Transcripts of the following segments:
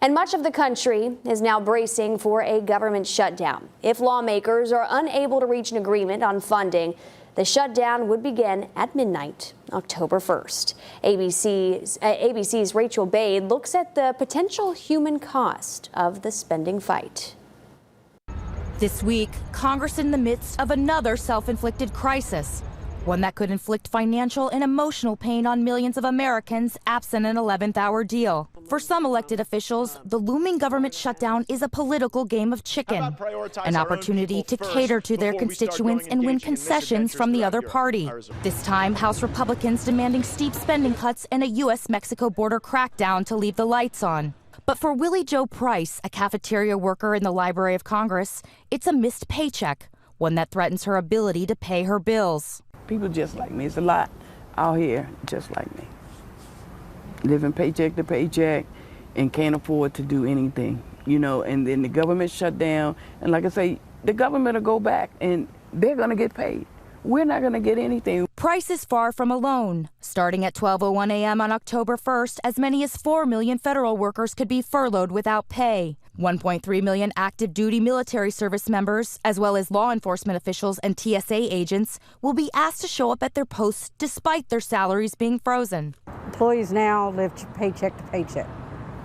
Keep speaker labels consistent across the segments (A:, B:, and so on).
A: And much of the country is now bracing for a government shutdown. If lawmakers are unable to reach an agreement on funding, the shutdown would begin at midnight, October 1st. ABC's Rachael Bade looks at the potential human cost of the spending fight.
B: This week, Congress in the midst of another self-inflicted crisis, one that could inflict financial and emotional pain on millions of Americans absent an 11th-hour deal. For some elected officials, the looming government shutdown is a political game of chicken, an opportunity to cater to their constituents and win concessions from the other party. This time, House Republicans demanding steep spending cuts and a U.S.-Mexico border crackdown to leave the lights on. But for Willie Jo Price, a cafeteria worker in the Library of Congress, it's a missed paycheck, one that threatens her ability to pay her bills.
C: People just like me. It's a lot out here just like me. Living paycheck to paycheck and can't afford to do anything, you know, and then the government shut down. And like I say, the government will go back and they're going to get paid. We're not going to get anything.
B: Price is far from alone. Starting at 12:01 a.m. on October 1st, as many as 4 million federal workers could be furloughed without pay. 1.3 million active duty military service members, as well as law enforcement officials and TSA agents, will be asked to show up at their posts despite their salaries being frozen.
D: Employees now live paycheck to paycheck.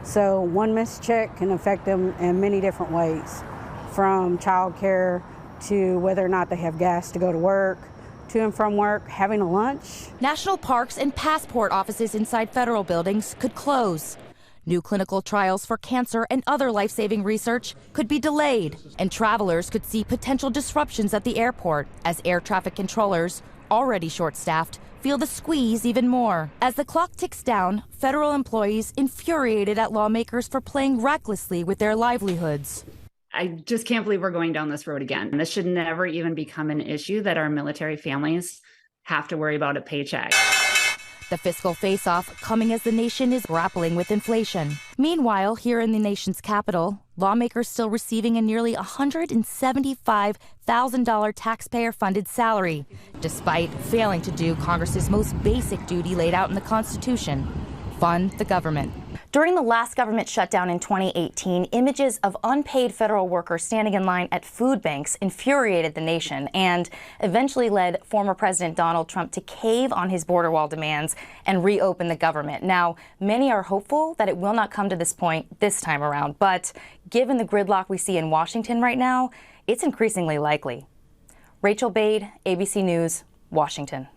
D: So one missed check can affect them in many different ways, from child care to whether or not they have gas to go to work, to and from work, having a lunch.
B: National parks and passport offices inside federal buildings could close. New clinical trials for cancer and other life-saving research could be delayed, and travelers could see potential disruptions at the airport as air traffic controllers, already short-staffed, feel the squeeze even more. As the clock ticks down, federal employees infuriated at lawmakers for playing recklessly with their livelihoods.
E: I just can't believe we're going down this road again. This should never even become an issue that our military families have to worry about a paycheck.
B: The fiscal face-off coming as the nation is grappling with inflation. Meanwhile, here in the nation's capital, lawmakers still receiving a nearly $175,000 taxpayer-funded salary, despite failing to do Congress's most basic duty laid out in the Constitution: fund the government.
F: During the last government shutdown in 2018, images of unpaid federal workers standing in line at food banks infuriated the nation and eventually led former President Donald Trump to cave on his border wall demands and reopen the government. Now, many are hopeful that it will not come to this point this time around, but given the gridlock we see in Washington right now, it's increasingly likely. Rachael Bade, ABC News, Washington.